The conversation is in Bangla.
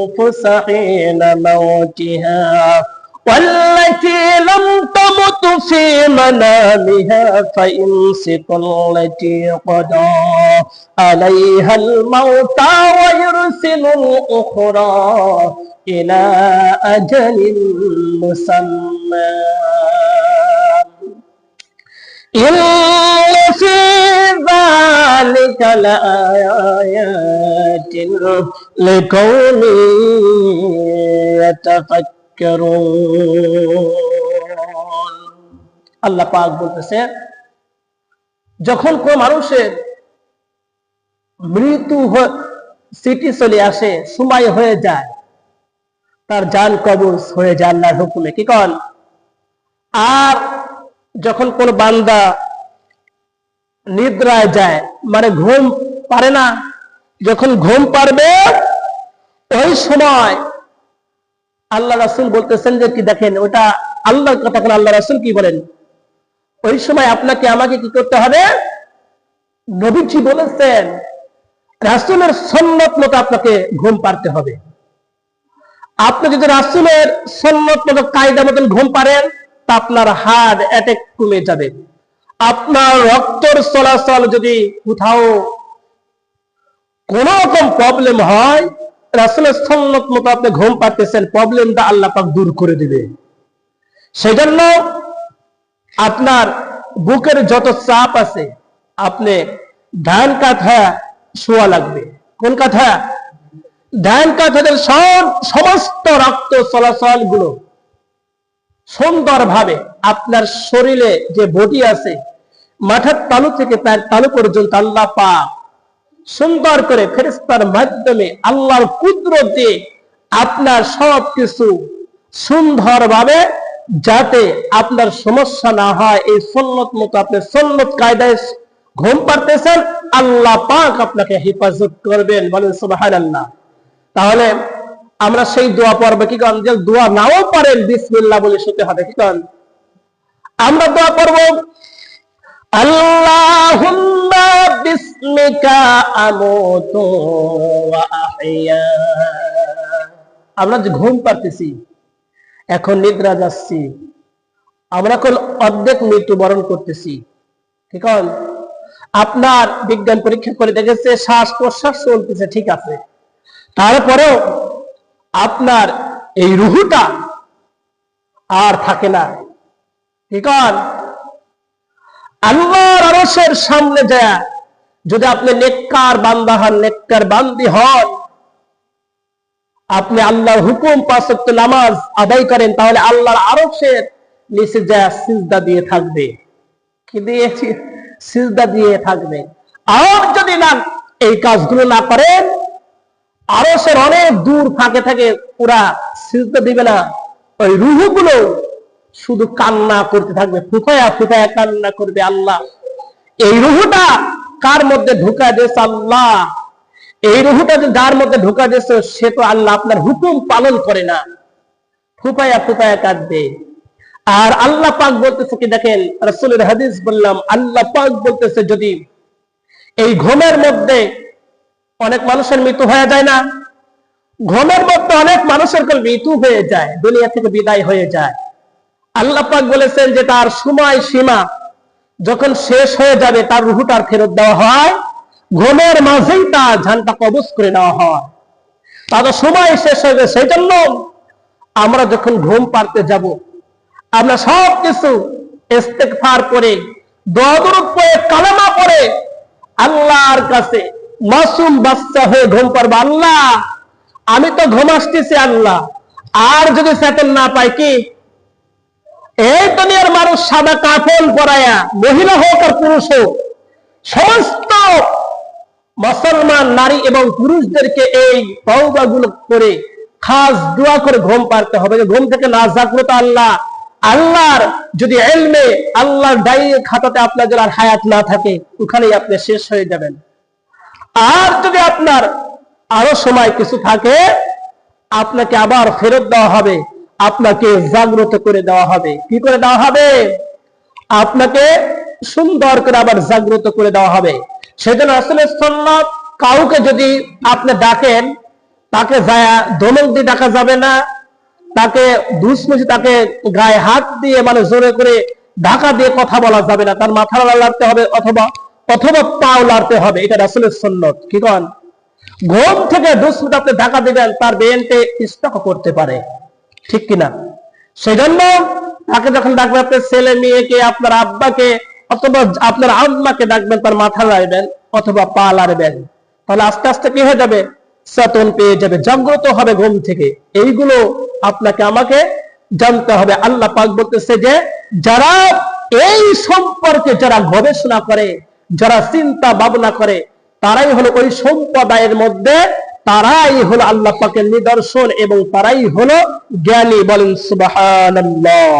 الأنفس حين موتها والتي لم تمت في منامها فيمسك التي قضى عليها الموت ويرسل الأخرى إلى أجل مسمى إن في ذلك لآيات لقوم يتفكرون আল্লাহ পাক বলতেছে যখন কোন মানুষের মৃত্যু সিটি চলে আসে সময় হয়ে যায় তার জান কবজ হয়ে যায় আল্লাহর হুকুমে কি কন আর যখন কোন বান্দা নিদ্রায় যায় মানে ঘুম পারে না যখন ঘুম পারবে ওই সময় আল্লাহ রাসূল বলতেছেন যে কি দেখেন ওটা আল্লাহর কথা কোন আল্লাহ রাসূল কি বলেন ওই সময় আপনাকে আমাকে কি করতে হবে নবীজি বলেছেন রাসূলের সুন্নাত মতো আপনাকে ঘুম পাড়তে হবে আপনি যদি রাসূলের সুন্নাত মতো কায়দা মতন ঘুম পারেন তা আপনার হার্ট অ্যাটাক কমে যাবে আপনার রক্তের চলাচল যদি কোথাও কোন রকম প্রবলেম হয় রাসূলের সুন্নাত মতো আপনি ঘুম পাড়তেছেন প্রবলেমটা আল্লাহ পাক দূর করে দিবে সেজন্য আপনার বুকের যত চাপ আছে আপনি ধ্যান কাঁথা শোয়া লাগবে কোন কাঁথা ধ্যান কাঁথাদের সমস্ত রক্ত চলাচল গুলো সুন্দরভাবে আপনার শরীরে যে বডি আছে মাথার তালু থেকে পায়ের তালু পর্যন্ত আল্লাহ পাক সুন্দর করে ফেরেশতার মাধ্যমে আল্লাহর কুদরত দিয়ে আপনার সবকিছু সুন্দরভাবে যাতে আপনার সমস্যা না হয় এই সুন্নাত মতো আপনি সুন্নাত কায়দায় ঘুম পাড়তেছেন আল্লাহ পাক আপনাকে হেফাজত করবেন বলেন সুবহানাল্লাহ তাহলে আমরা সেই দোয়া পড়ব কি কারণ যে দোয়া নাও পারেন বিসমিল্লাহ বলে শুতে হবে কি কারণ আমরা দোয়া পড়ব আল্লাহুম্মা বিসমিকা আমুতু ওয়া আহইয়া আমরা যে ঘুম পাড়তেছি এখন নিদ্রা যাচ্ছি আমরা কোন অর্ধেক মৃত্যুবরণ করতেছি ঠিক আছে আপনার বিজ্ঞান পরীক্ষা করে দেখেছে শ্বাস প্রশ্বাস চলতেছে ঠিক আছে তারপরেও আপনার এই রুহটা আর থাকে না ঠিক আছে আল্লাহর আরশের সামনে যায় যদি আপনি নেককার বান্দা হন নেককার বান্দি হন আপনি আল্লাহর হুকুম পাঁচ ওয়াক্ত নামাজ আদায় করেন তাহলে আল্লাহর আরশের নিচে যায় সিজদা দিয়ে থাকবে কি দিয়ে সিজদা দিয়ে থাকবে আর যদি না এই কাজগুলো না করেন আরশের অনেক দূর ফাঁকে থাকে পুরা সিজদা দিবে না ওই রূহগুলো শুধু কান্না করতে থাকবে ফুফায়া ফুফায়া কান্না করবে আল্লাহ এই রূহটা কার মধ্যে ঢুকা দিয়েছে আল্লাহ এই রূহটা যে যার মধ্যে ঢুকা দিয়েছে সে তো আল্লাহ আপনার হুকুম পালন করে না ফুফায়া ফুফায়া কাঁদবে আর আল্লাহ পাক বলতেছে কি দেখেন রাসূলের হাদিস বললাম আল্লাহ পাক বলতেছে যদি এই ঘুমের মধ্যে অনেক মানুষের মৃত্যু হয়ে যায় না ঘুমের মধ্যে অনেক মানুষের মৃত্যু হয়ে যায় দুনিয়া থেকে বিদায় হয়ে যায় আল্লাহ পাক বলেছেন যে তার সময় সীমা যখন শেষ হয়ে যাবে তার রূহটার ফেরত দেওয়া হয় ঘুমের মাঝেই তার জানটা কবজ করে নেওয়া হয় তাদের সময় শেষ হয়ে যাবে সেই জন্য আমরা যখন ঘুম পাড়তে যাব আমরা সবকিছু ইস্তেগফার করে দোয়া দরুদ পড়ে কালেমা পড়ে আল্লাহর কাছে মাসুম বাচ্চা হয়ে ঘুম পাড়বো আল্লাহ আমি তো ঘুম আসতেছি আল্লাহ আর যদি চেতন না পাই কি এই দুনিয়ার মানুষ সাদা কাফন পরায়া মহিলা হোক আর পুরুষ হোক সমস্ত মুসলমান নারী এবং পুরুষদেরকে এই তওবাগুলো করে খাস দোয়া করে ঘুম পাড়তে হবে ঘুম থেকে না জাগ্রত আল্লাহ আল্লাহর যদি ইলমে আল্লাহর ডায়েরি খাতাতে আপনার যার হায়াত না থাকে ওখানেই আপনি শেষ হয়ে যাবেন আর যদি আপনার আরো সময় কিছু থাকে আপনাকে আবার ফেরত দেওয়া হবে আপনাকে জাগ্রত করে দেওয়া হবে কি করে দেওয়া হবে আপনাকে সুন্দর করে আবার জাগ্রত করে দেওয়া হবে সেজন্য রাসূলের সুন্নাত কাউকে যদি আপনি ডাকেন তাকে যায় ধমক দিয়ে ডাকা যাবে না, তাকে দুষ্মুষি, তাকে গায়ে হাত দিয়ে মানে জোরে করে ঢাকা দিয়ে কথা বলা যাবে না, তার মাথা লাড়তে হবে অথবা অথবা পাও লাড়তে হবে। এটা রাসূলের সুন্নত। কি কন? ঘুম থেকে দুষ্মুষি আপনি ঢাকা দিবেন, তার বেহেনতে স্টক করতে পারে, ঠিক কিনা? সেজন্য তাকে যখন ডাকবেন, আপনার ছেলে মেয়েকে, আপনার আব্বাকে অথবা আপনার আম্মাকে ডাকবেন, তার মাথা লাড়বেন অথবা পা লাড়বেন, তাহলে আস্তে আস্তে কি হয়ে যাবে? চেতন পেয়ে যাবে, জাগ্রত হবে ঘুম থেকে। এইগুলো আপনাকে আমাকে জানতে হবে। আল্লাহ পাক বলতেছে যে যারা এই সম্পর্কে যারা গবেষণা করে, যারা চিন্তা ভাবনা করে, তারাই হলো ওই সম্প্রদায়ের মধ্যে, তারাই হলো আল্লাহ পাকের নিদর্শন এবং তারাই হলো জ্ঞানী। বলেন সুবহানাল্লাহ।